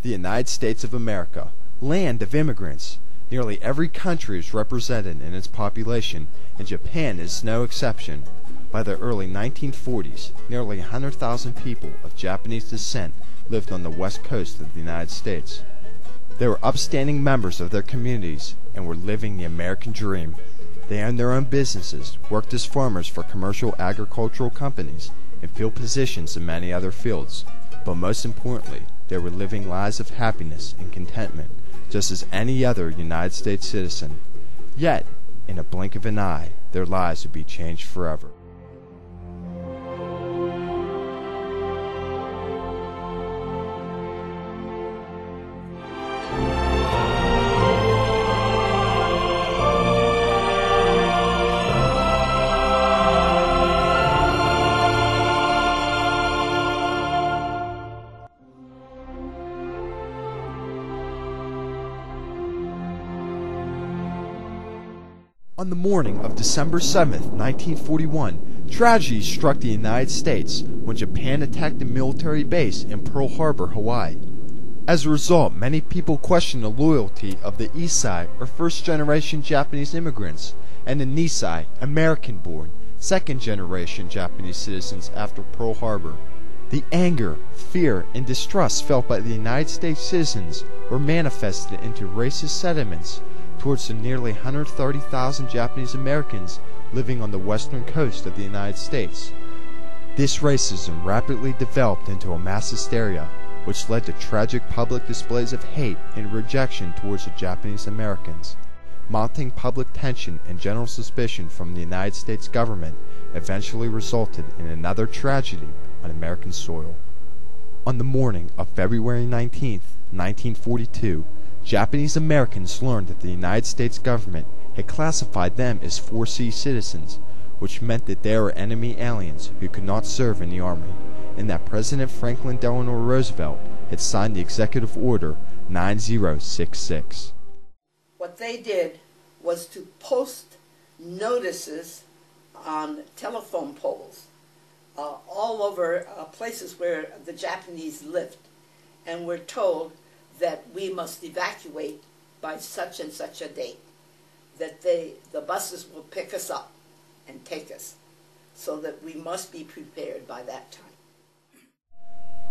The United States of America, land of immigrants. Nearly every country is represented in its population, and Japan is no exception. By the early 1940s, nearly 100,000 people of Japanese descent lived on the west coast of the United States. They were upstanding members of their communities and were living the American dream. They owned their own businesses, worked as farmers for commercial agricultural companies, and filled positions in many other fields. But most importantly, they were living lives of happiness and contentment, just as any other United States citizen. Yet, in a blink of an eye, their lives would be changed forever. On the morning of December 7, 1941, tragedy struck the United States when Japan attacked a military base in Pearl Harbor, Hawaii. As a result, many people questioned the loyalty of the Isai, or first-generation Japanese immigrants, and the Nisei, American-born, second-generation Japanese citizens after Pearl Harbor. The anger, fear, and distrust felt by the United States citizens were manifested into racist sentiments towards the nearly 130,000 Japanese Americans living on the western coast of the United States. This racism rapidly developed into a mass hysteria, which led to tragic public displays of hate and rejection towards the Japanese Americans. Mounting public tension and general suspicion from the United States government eventually resulted in another tragedy on American soil. On the morning of February 19, 1942, Japanese Americans learned that the United States government had classified them as 4C citizens, which meant that they were enemy aliens who could not serve in the Army, and that President Franklin Delano Roosevelt had signed the Executive Order 9066. What they did was to post notices on telephone poles all over places where the Japanese lived, and were told that we must evacuate by such and such a date, that the buses will pick us up and take us, so that we must be prepared by that time.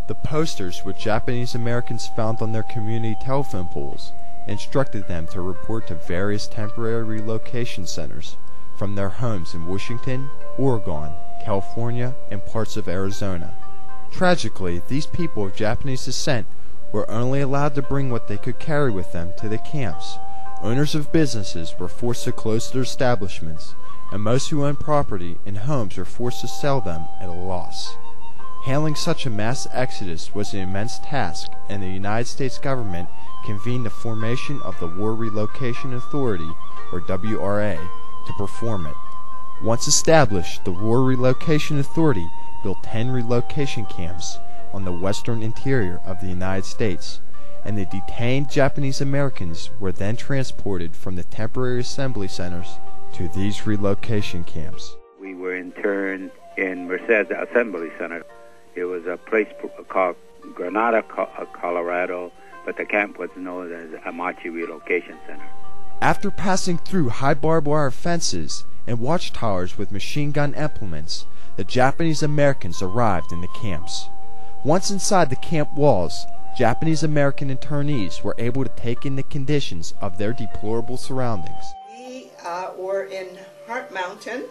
The posters which Japanese Americans found on their community telephone poles instructed them to report to various temporary relocation centers from their homes in Washington, Oregon, California, and parts of Arizona. Tragically, these people of Japanese descent were only allowed to bring what they could carry with them to the camps. Owners of businesses were forced to close their establishments, and most who owned property and homes were forced to sell them at a loss. Handling such a mass exodus was an immense task, and the United States government convened the formation of the War Relocation Authority, or WRA, to perform it. Once established, the War Relocation Authority built 10 relocation camps on the western interior of the United States, and the detained Japanese Americans were then transported from the temporary assembly centers to these relocation camps. We were interned in Merced Assembly Center. It was a place called Granada, Colorado, but the camp was known as Amachi Relocation Center. After passing through high barbed wire fences and watchtowers with machine gun implements, the Japanese Americans arrived in the camps. Once inside the camp walls, Japanese American internees were able to take in the conditions of their deplorable surroundings. We were in Heart Mountain.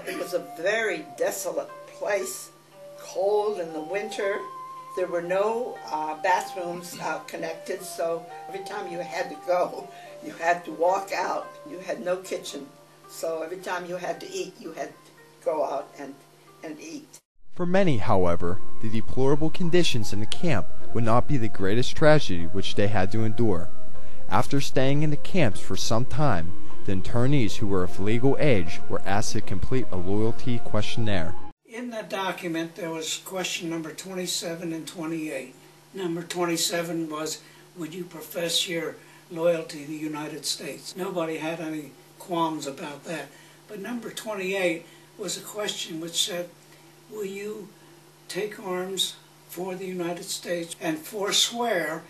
It was a very desolate place, cold in the winter. There were no bathrooms connected, so every time you had to go, you had to walk out. You had no kitchen, so every time you had to eat, you had to go out and eat. For many, however, the deplorable conditions in the camp would not be the greatest tragedy which they had to endure. After staying in the camps for some time, the internees who were of legal age were asked to complete a loyalty questionnaire. In the document there was question number 27 and 28. Number 27 was, would you profess your loyalty to the United States? Nobody had any qualms about that. But number 28 was a question which said, will you take arms for the United States and forswear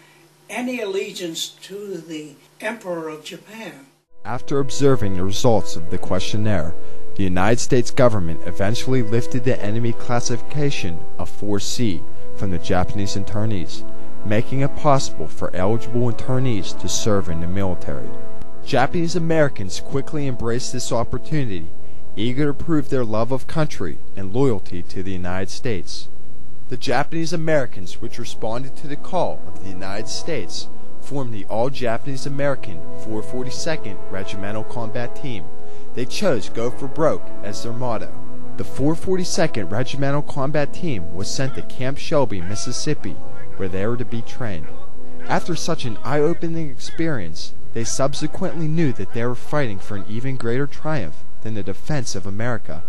any allegiance to the Emperor of Japan. After observing the results of the questionnaire, the United States government eventually lifted the enemy classification of 4C from the Japanese internees, making it possible for eligible internees to serve in the military. Japanese Americans quickly embraced this opportunity, eager to prove their love of country and loyalty to the United States. The Japanese Americans which responded to the call of the United States formed the all-Japanese American 442nd Regimental Combat Team. They chose "Go for Broke" as their motto. The 442nd Regimental Combat Team was sent to Camp Shelby, Mississippi, where they were to be trained. After such an eye-opening experience, they subsequently knew that they were fighting for an even greater triumph than the defense of America.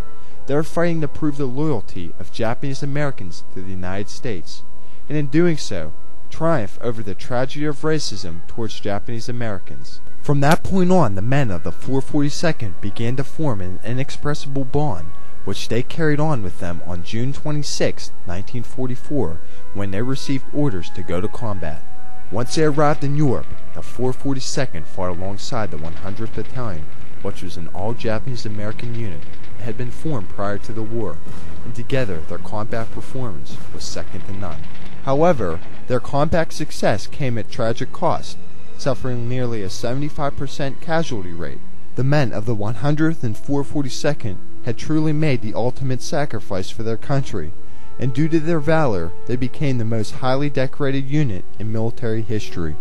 They were fighting to prove the loyalty of Japanese Americans to the United States, and in doing so, triumph over the tragedy of racism towards Japanese Americans. From that point on, the men of the 442nd began to form an inexpressible bond, which they carried on with them on June 26, 1944, when they received orders to go to combat. Once they arrived in Europe, the 442nd fought alongside the 100th Battalion, which was an all-Japanese American unit that had been formed prior to the war, and together their combat performance was second to none. However, their combat success came at tragic cost, suffering nearly a 75% casualty rate. The men of the 100th and 442nd had truly made the ultimate sacrifice for their country, and due to their valor, they became the most highly decorated unit in military history.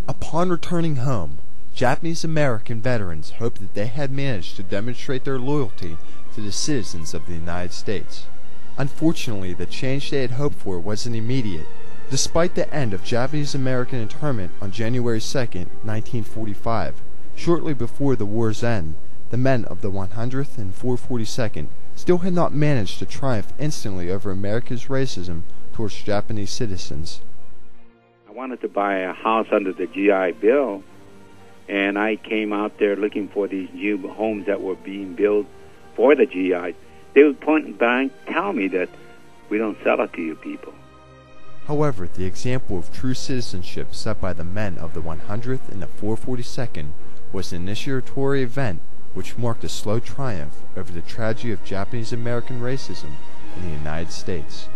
Upon returning home, Japanese American veterans hoped that they had managed to demonstrate their loyalty to the citizens of the United States. Unfortunately, the change they had hoped for wasn't immediate. Despite the end of Japanese American internment on January 2, 1945, shortly before the war's end, the men of the 100th and 442nd still had not managed to triumph instantly over America's racism towards Japanese citizens. I wanted to buy a house under the GI Bill, and I came out there looking for these new homes that were being built for the GIs. They would point blank tell me that we don't sell it to you people. However, the example of true citizenship set by the men of the 100th and the 442nd was an initiatory event which marked a slow triumph over the tragedy of Japanese American racism in the United States.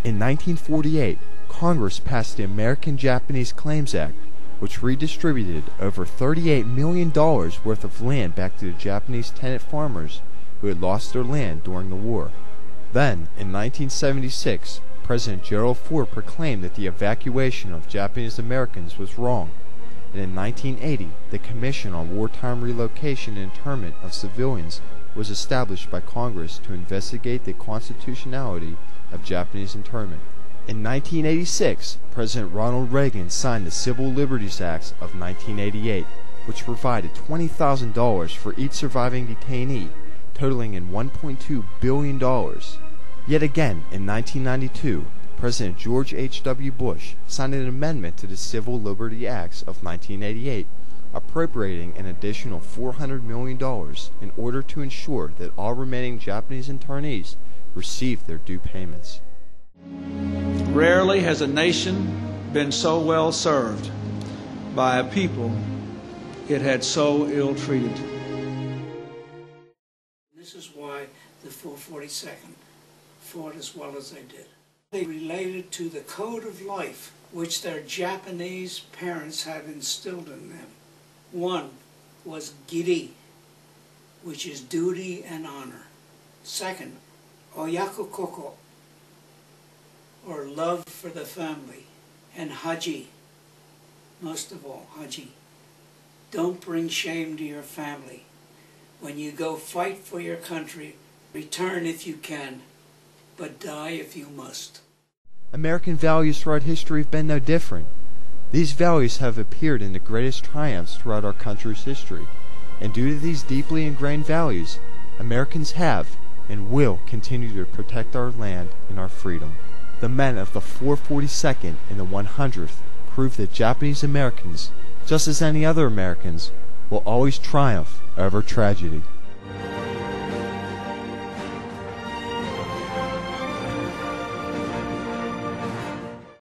In 1948, Congress passed the American Japanese Claims Act, which redistributed over $38 million worth of land back to the Japanese tenant farmers who had lost their land during the war. Then, in 1976, President Gerald Ford proclaimed that the evacuation of Japanese Americans was wrong, and in 1980, the Commission on Wartime Relocation and Internment of Civilians was established by Congress to investigate the constitutionality of Japanese internment. In 1986, President Ronald Reagan signed the Civil Liberties Acts of 1988, which provided $20,000 for each surviving detainee, totaling in $1.2 billion. Yet again, in 1992, President George H.W. Bush signed an amendment to the Civil Liberty Acts of 1988, appropriating an additional $400 million in order to ensure that all remaining Japanese internees received their due payments. Rarely has a nation been so well served by a people it had so ill-treated. This is why the 442nd fought as well as they did. They related to the code of life which their Japanese parents had instilled in them. One was giri, which is duty and honor. Second, oyakokoko, or love for the family. And haji, most of all, haji. Don't bring shame to your family. When you go fight for your country, return if you can, but die if you must. American values throughout history have been no different. These values have appeared in the greatest triumphs throughout our country's history, and due to these deeply ingrained values, Americans have and will continue to protect our land and our freedom. The men of the 442nd and the 100th prove that Japanese Americans, just as any other Americans, will always triumph over tragedy.